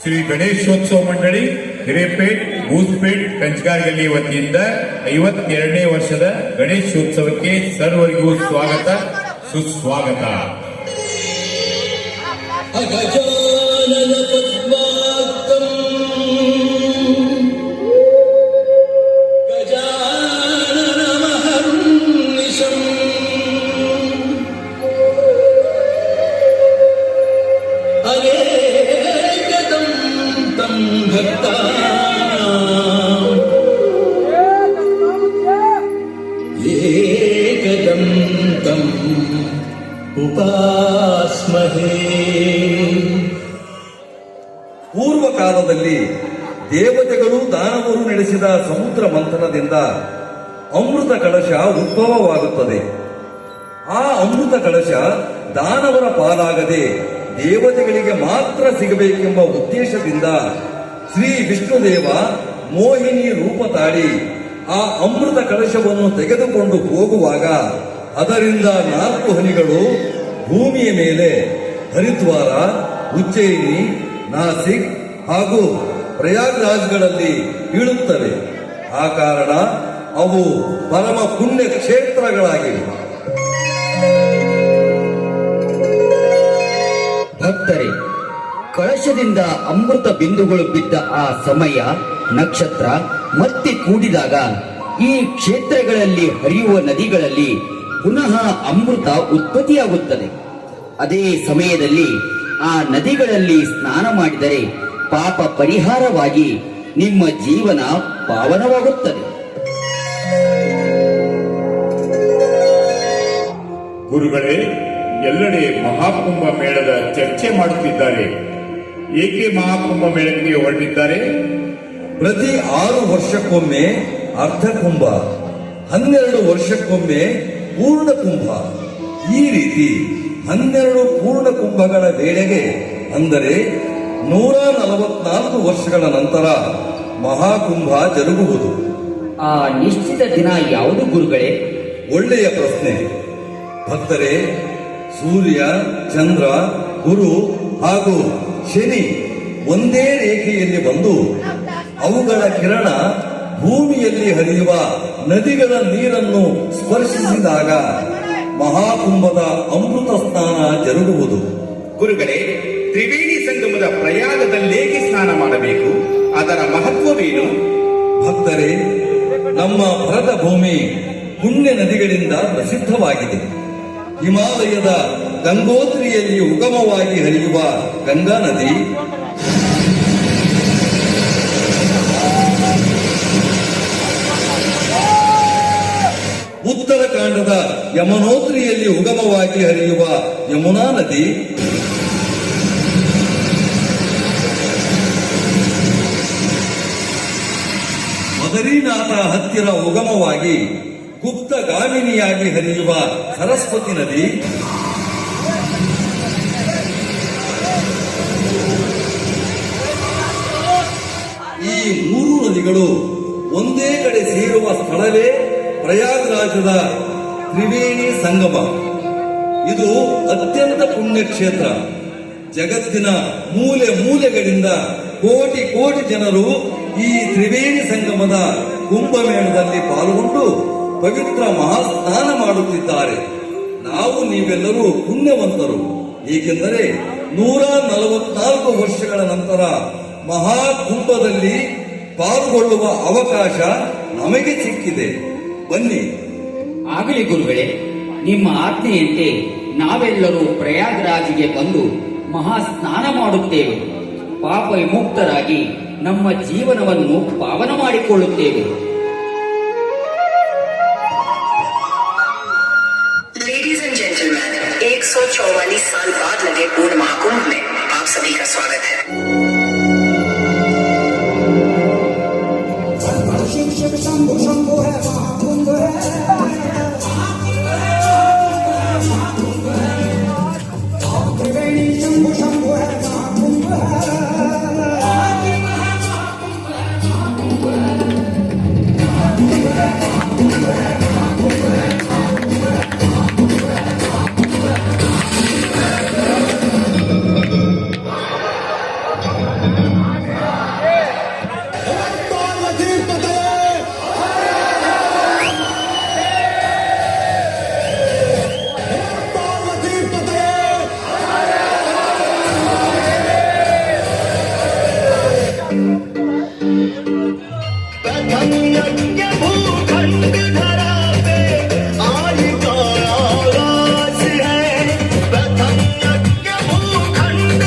ಶ್ರೀ ಗಣೇಶೋತ್ಸವ ಮಂಡಳಿ ಹಿರೇಪೇಟ್ ಬೂಸ್ಪೇಟ್ ಕಂಚಗಾರಗಲ್ಲಿ ವತಿಯಿಂದ 52ನೇ ವರ್ಷದ ಗಣೇಶೋತ್ಸವಕ್ಕೆ ಸರ್ವರಿಗೂ ಸ್ವಾಗತ ಸುಸ್ವಾಗತ. ಅಗಜಾನನ ಪದ್ಮಾರ್ಕಂ ಗಜಾನನ ಮಹರ್ನಿಶಂ ಅನೇಕದಂ ತಂ ಭಕ್ತಾನಾಂ ಏಕದಂ ತಂ ಉಪಾಸ್ಮಹೇ. ಪೂರ್ವ ಕಾಲದಲ್ಲಿ ದೇವತೆಗಳು ದಾನವರು ನಡೆಸಿದ ಸಮುದ್ರ ಮಂಥನದಿಂದ ಅಮೃತ ಕಳಶ ಉದ್ಭವವಾಗುತ್ತದೆ. ಆ ಅಮೃತ ಕಳಶ ದಾನವರ ಪಾಲಾಗದೆ ದೇವತೆಗಳಿಗೆ ಮಾತ್ರ ಸಿಗಬೇಕೆಂಬ ಉದ್ದೇಶದಿಂದ ಶ್ರೀ ವಿಷ್ಣುದೇವ ಮೋಹಿನಿ ರೂಪ ತಾಳಿ ಆ ಅಮೃತ ಕಳಶವನ್ನು ತೆಗೆದುಕೊಂಡು ಹೋಗುವಾಗ ಅದರಿಂದ 4 ಹನಿಗಳು ಭೂಮಿಯ ಮೇಲೆ ಹರಿದ್ವಾರ, ಉಜ್ಜಯಿನಿ, ನಾಸಿಕ್ ಹಾಗೂ ಪ್ರಯಾಗ್ರಾಜ್ಗಳಲ್ಲಿ ಬೀಳುತ್ತವೆ. ಆ ಕಾರಣ ಅವು ಪರಮ ಪುಣ್ಯ ಕ್ಷೇತ್ರಗಳಾಗಿವೆ. ಭಕ್ತರೇ, ಕಳಶದಿಂದ ಅಮೃತ ಬಿಂದುಗಳು ಬಿದ್ದ ಆ ಸಮಯ, ನಕ್ಷತ್ರ ಮತ್ತೆ ಕೂಡಿದಾಗ ಈ ಕ್ಷೇತ್ರಗಳಲ್ಲಿ ಹರಿಯುವ ನದಿಗಳಲ್ಲಿ ಪುನಃ ಅಮೃತ ಉತ್ಪತ್ತಿಯಾಗುತ್ತದೆ. ಅದೇ ಸಮಯದಲ್ಲಿ ಆ ನದಿಗಳಲ್ಲಿ ಸ್ನಾನ ಮಾಡಿದರೆ ಪಾಪ ಪರಿಹಾರವಾಗಿ ನಿಮ್ಮ ಜೀವನ ಪಾವನವಾಗುತ್ತದೆ. ಗುರುಗಳೇ, ಎಲ್ಲೆಡೆ ಮಹಾಕುಂಭ ಮೇಳದ ಚರ್ಚೆ ಮಾಡುತ್ತಿದ್ದಾರೆ. ಏಕೆ ಮಹಾಕುಂಭ ಮೇಳಕ್ಕೆ ಹೊರಟಿದ್ದಾರೆ? ಪ್ರತಿ 6 ವರ್ಷಕ್ಕೊಮ್ಮೆ ಅರ್ಧ ಕುಂಭ, 12 ವರ್ಷಕ್ಕೊಮ್ಮೆ ಪೂರ್ಣ ಕುಂಭ, ಈ ರೀತಿ 12 ಪೂರ್ಣ ಕುಂಭಗಳ ವೇಳೆಗೆ, ಅಂದರೆ 144 ವರ್ಷಗಳ ನಂತರ ಮಹಾಕುಂಭ ಜರುಗುವುದು. ಆ ನಿಶ್ಚಿತ ದಿನ ಯಾವುದು ಗುರುಗಳೇ? ಒಳ್ಳೆಯ ಪ್ರಶ್ನೆ. ಭಕ್ತರೇ, ಸೂರ್ಯ, ಚಂದ್ರ, ಗುರು ಹಾಗೂ ಶನಿ ಒಂದೇ ರೇಖೆಯಲ್ಲಿ ಬಂದು ಅವುಗಳ ಕಿರಣ ಭೂಮಿಯಲ್ಲಿ ಹರಿಯುವ ನದಿಗಳ ನೀರನ್ನು ಸ್ಪರ್ಶಿಸಿದಾಗ ಮಹಾಕುಂಭದ ಅಮೃತ ಸ್ನಾನ ಜರುಗುವುದು. ಗುರುಗಳೇ, ತ್ರಿವೇಣಿ ಸಂಗಮದ ಪ್ರಯಾಗದಲ್ಲೇಕೆ ಸ್ನಾನ ಮಾಡಬೇಕು? ಅದರ ಮಹತ್ವವೇನು? ಭಕ್ತರೇ, ನಮ್ಮ ಭರತ ಭೂಮಿ ಪುಣ್ಯ ನದಿಗಳಿಂದ ಪ್ರಸಿದ್ಧವಾಗಿದೆ. ಹಿಮಾಲಯದ ಗಂಗೋತ್ರಿಯಲ್ಲಿ ಉಗಮವಾಗಿ ಹರಿಯುವ ಗಂಗಾ ನದಿ, ಉತ್ತರಾಖಂಡದ ಯಮನೋತ್ರಿಯಲ್ಲಿ ಉಗಮವಾಗಿ ಹರಿಯುವ ಯಮುನಾ ನದಿ, ಬದರಿನಾಥ ಹತ್ತಿರ ಉಗಮವಾಗಿ ಗುಪ್ತಗಾಮಿನಿಯಾಗಿ ಹರಿಯುವ ಸರಸ್ವತಿ ನದಿ, ಈ 3 ನದಿಗಳು ಒಂದೇ ಕಡೆ ಸೇರುವ ಸ್ಥಳವೇ ಪ್ರಯಾಗ್ರಾಜದ ತ್ರಿವೇಣಿ ಸಂಗಮ. ಇದು ಅತ್ಯಂತ ಪುಣ್ಯ ಕ್ಷೇತ್ರ. ಜಗತ್ತಿನ ಮೂಲೆ ಮೂಲೆಗಳಿಂದ ಕೋಟಿ ಕೋಟಿ ಜನರು ಈ ತ್ರಿವೇಣಿ ಸಂಗಮದ ಕುಂಭಮೇಳದಲ್ಲಿ ಪಾಲ್ಗೊಂಡು ಪವಿತ್ರ ಮಹಾಸ್ನಾನ ಮಾಡುತ್ತಿದ್ದಾರೆ. ನಾವು ನೀವೆಲ್ಲರೂ ಪುಣ್ಯವಂತರು, ಏಕೆಂದರೆ 144 ವರ್ಷಗಳ ನಂತರ ಮಹಾಕುಂಭದಲ್ಲಿ ಪಾಲ್ಗೊಳ್ಳುವ ಅವಕಾಶ ನಮಗೆ ಸಿಕ್ಕಿದೆ. ಬನ್ನಿ. ಆಗಲಿ ಗುರುಗಳೇ, ನಿಮ್ಮ ಆಜ್ಞೆಯಂತೆ ನಾವೆಲ್ಲರೂ ಪ್ರಯಾಗರಾಜಿಗೆ ಬಂದು ಮಹಾ ಸ್ನಾನ ಮಾಡುತ್ತೇವೆ. ಪಾಪ ವಿಮುಕ್ತರಾಗಿ ನಮ್ಮ ಜೀವನವನ್ನು ಪಾವನ ಮಾಡಿಕೊಳ್ಳುತ್ತೇವೆ. लेडीज एंड जेंटलमैन, 144 साल बाद लगे पूर्ण महाकुंभ में आप सभी का स्वागत है.